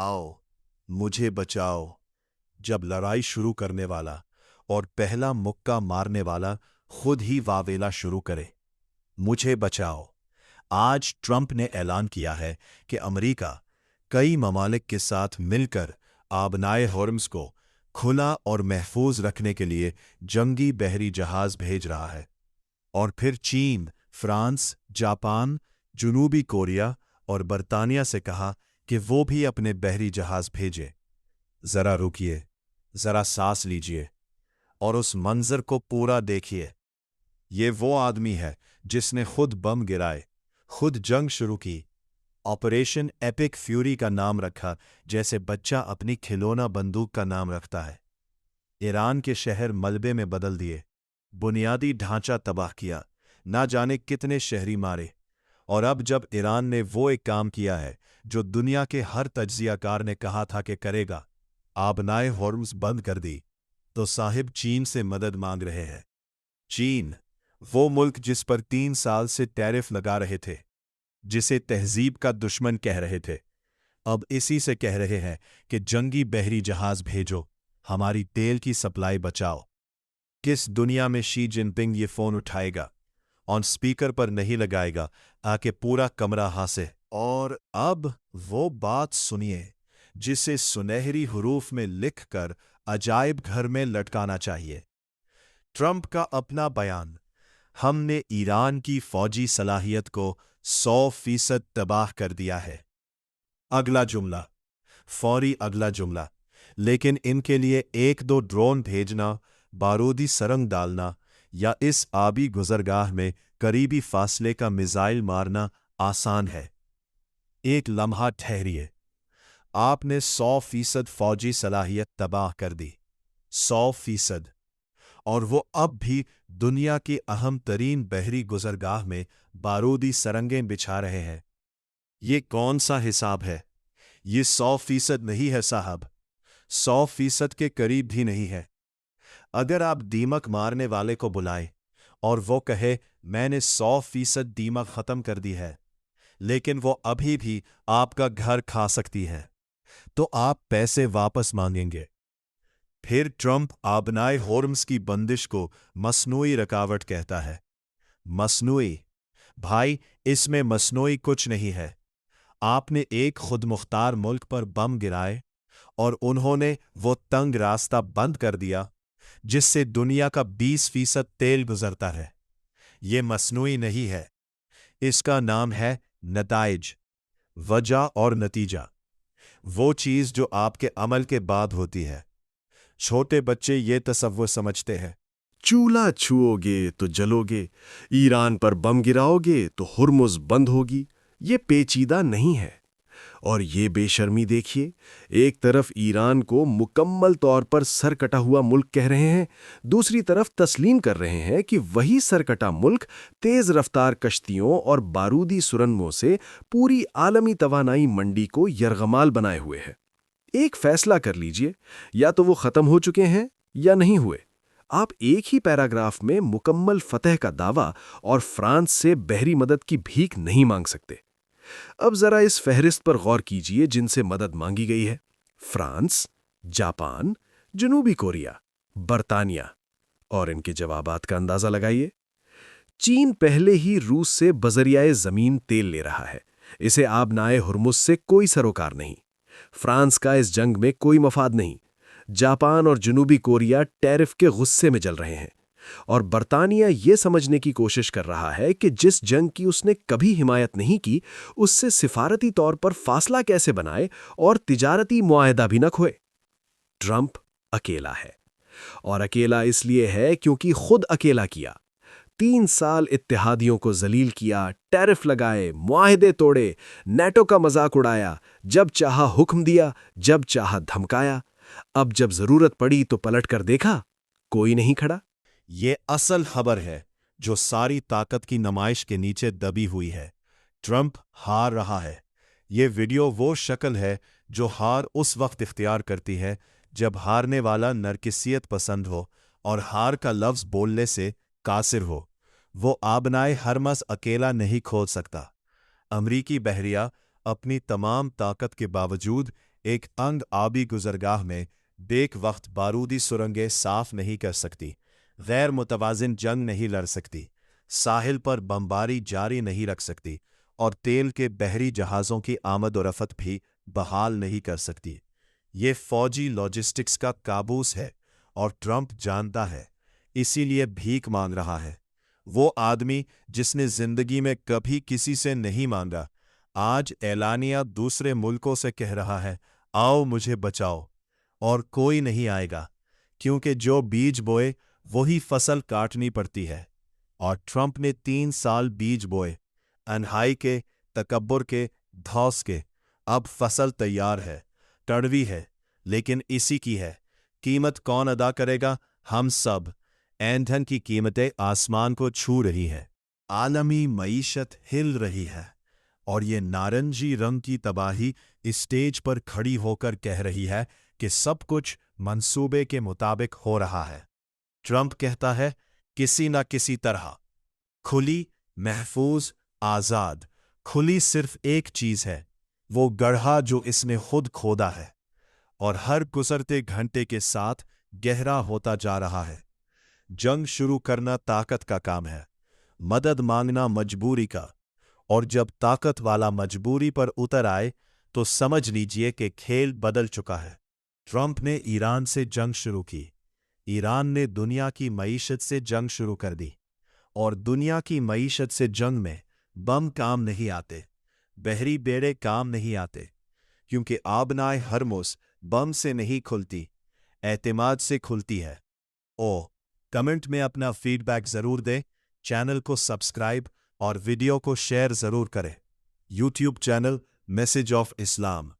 आओ, मुझे बचाओ। जब लड़ाई शुरू करने वाला और पहला मुक्का मारने वाला खुद ही वावेला शुरू करे, मुझे बचाओ। आज ट्रंप ने ऐलान किया है कि अमेरिका कई ममालिक के साथ मिलकर आबनाए हॉर्मुज़ को खुला और महफूज रखने के लिए जंगी बहरी जहाज भेज रहा है। और फिर चीन, फ्रांस, जापान, जनूबी कोरिया और बर्तानिया से कहा कि वो भी अपने बहरी जहाज भेजे। जरा रुकिए, जरा सांस लीजिए और उस मंजर को पूरा देखिए। ये वो आदमी है जिसने खुद बम गिराए, खुद जंग शुरू की, ऑपरेशन एपिक फ्यूरी का नाम रखा जैसे बच्चा अपनी खिलौना बंदूक का नाम रखता है। ईरान के शहर मलबे में बदल दिए, बुनियादी ढांचा तबाह किया, ना जाने कितने शहरी मारे। और अब जब ईरान ने वो एक काम किया है जो दुनिया के हर तज्जियाकार ने कहा था कि करेगा, आबनाए हॉर्मुज़ बंद कर दी, तो साहिब चीन से मदद मांग रहे हैं। चीन, वो मुल्क जिस पर 3 साल से टैरिफ लगा रहे थे, जिसे तहजीब का दुश्मन कह रहे थे, अब इसी से कह रहे हैं कि जंगी बहरी जहाज भेजो, हमारी तेल की सप्लाई बचाओ। किस दुनिया में शी जिनपिंग ये फोन उठाएगा, ऑन स्पीकर पर नहीं लगाएगा, आके पूरा कमरा हासे। और अब वो बात सुनिए जिसे सुनहरी हरूफ में लिखकर अजायब घर में लटकाना चाहिए। ट्रंप का अपना बयान, हमने ईरान की फौजी सलाहियत को 100% तबाह कर दिया है। अगला जुमला, फौरी अगला जुमला, लेकिन इनके लिए 1-2 ड्रोन भेजना, बारूदी सरंग डालना या इस आबी गुजरगाह में करीबी फासले का मिसाइल मारना आसान है। एक लम्हा ठहरिए, आपने 100% फौजी सलाहियत तबाह कर दी, 100%। और वो अब भी दुनिया की अहम तरीन बहरी गुजरगाह में बारूदी सरंगें बिछा रहे हैं। ये कौन सा हिसाब है? ये 100% नहीं है साहब, 100% के करीब भी नहीं है। अगर आप दीमक मारने वाले को बुलाएं और वो कहे मैंने 100% दीमक खत्म कर दी है, लेकिन वो अभी भी आपका घर खा सकती है, तो आप पैसे वापस मांगेंगे। फिर ट्रंप आबनाए हॉर्मुज़ की बंदिश को मसनूई रुकावट कहता है। मसनूई? भाई, इसमें मसनूई कुछ नहीं है। आपने एक खुदमुख्तार मुल्क पर बम गिराए और उन्होंने वो तंग रास्ता बंद कर दिया जिससे दुनिया का 20% तेल गुजरता है। ये मसनूई नहीं है, इसका नाम है नताइज, वजह और नतीजा। वो चीज़ जो आपके अमल के बाद होती है। छोटे बच्चे ये तसव्वुर समझते हैं, चूल्हा छुओगे तो जलोगे, ईरान पर बम गिराओगे तो हुर्मुज़ बंद होगी। ये पेचीदा नहीं है। और ये बेशर्मी देखिए, एक तरफ ईरान को मुकम्मल तौर पर सरकटा हुआ मुल्क कह रहे हैं, दूसरी तरफ तस्लीम कर रहे हैं कि वही सरकटा मुल्क तेज रफ्तार कश्तियों और बारूदी सुरंगों से पूरी आलमी तवानाई मंडी को यरगमाल बनाए हुए है। एक फैसला कर लीजिए, या तो वो खत्म हो चुके हैं या नहीं हुए। आप एक ही पैराग्राफ में मुकम्मल फतह का दावा और फ्रांस से बहरी मदद की भीख नहीं मांग सकते। अब जरा इस फहरिस्त पर गौर कीजिए जिनसे मदद मांगी गई है। फ्रांस, जापान, जनूबी कोरिया, बर्तानिया। और इनके जवाबात का अंदाजा लगाइए। चीन पहले ही रूस से बजरियाए जमीन तेल ले रहा है, इसे आबनाए हुर्मुज़ से कोई सरोकार नहीं। फ्रांस का इस जंग में कोई मफाद नहीं। जापान और जनूबी कोरिया टैरिफ के गुस्से में जल रहे हैं। और बर्तानिया ये समझने की कोशिश कर रहा है कि जिस जंग की उसने कभी हिमायत नहीं की, उससे सिफारती तौर पर फासला कैसे बनाए और तिजारती मुआहदा भी न खोए। ट्रंप अकेला है, और अकेला इसलिए है क्योंकि खुद अकेला किया। 3 साल इत्तेहादियों को जलील किया, टैरिफ लगाए, मुआहदे तोड़े, नेटो का मजाक उड़ाया, जब चाहा हुक्म दिया, जब चाहा धमकाया। अब जब जरूरत पड़ी तो पलट कर देखा, कोई नहीं खड़ा। ये असल खबर है जो सारी ताकत की नुमाइश के नीचे दबी हुई है। ट्रंप हार रहा है। ये वीडियो वो शक्ल है जो हार उस वक्त इख्तियार करती है जब हारने वाला नरकिसियत पसंद हो और हार का लफ्ज़ बोलने से कासिर हो। वो आबनाए हरमस अकेला नहीं खोल सकता। अमरीकी बहरिया अपनी तमाम ताकत के बावजूद एक तंग आबी गुजरगाह में बेक वक्त बारूदी सुरंगें साफ नहीं कर सकती, गैर मुतवाजिन जंग नहीं लड़ सकती, साहिल पर बमबारी जारी नहीं रख सकती और तेल के बहरी जहाज़ों की आमद और रफत भी बहाल नहीं कर सकती। ये फौजी लॉजिस्टिक्स का काबूस है और ट्रंप जानता है, इसीलिए भीख मांग रहा है। वो आदमी जिसने जिंदगी में कभी किसी से नहीं मांगा, आज एलानिया दूसरे मुल्कों से कह रहा है, आओ मुझे बचाओ, और कोई नहीं आएगा, क्योंकि जो बीज बोए वही फसल काटनी पड़ती है। और ट्रंप ने 3 साल बीज बोए, अनहाई के, तकब्बुर के, धौस के। अब फसल तैयार है, कड़वी है, लेकिन इसी की है। कीमत कौन अदा करेगा? हम सब। ईंधन की कीमतें आसमान को छू रही हैं, आलमी मईशत हिल रही है, और ये नारंगी रंग की तबाही इस स्टेज पर खड़ी होकर कह रही है कि सब कुछ मंसूबे के मुताबिक हो रहा है। ट्रंप कहता है, किसी न किसी तरह। खुली, महफूज, आज़ाद। खुली सिर्फ एक चीज़ है, वो गड्ढा जो इसने खुद खोदा है और हर गुजरते घंटे के साथ गहरा होता जा रहा है। जंग शुरू करना ताकत का काम है, मदद मांगना मजबूरी का, और जब ताकत वाला मजबूरी पर उतर आए तो समझ लीजिए कि खेल बदल चुका है। ट्रंप ने ईरान से जंग शुरू की, ईरान ने दुनिया की मईशत से जंग शुरू कर दी, और दुनिया की मईशत से जंग में बम काम नहीं आते, बहरी बेड़े काम नहीं आते, क्योंकि आबनाए हरमुस बम से नहीं खुलती, एतमाद से खुलती है। कमेंट में अपना फीडबैक ज़रूर दें, चैनल को सब्सक्राइब और वीडियो को शेयर ज़रूर करें। YouTube channel message of Islam.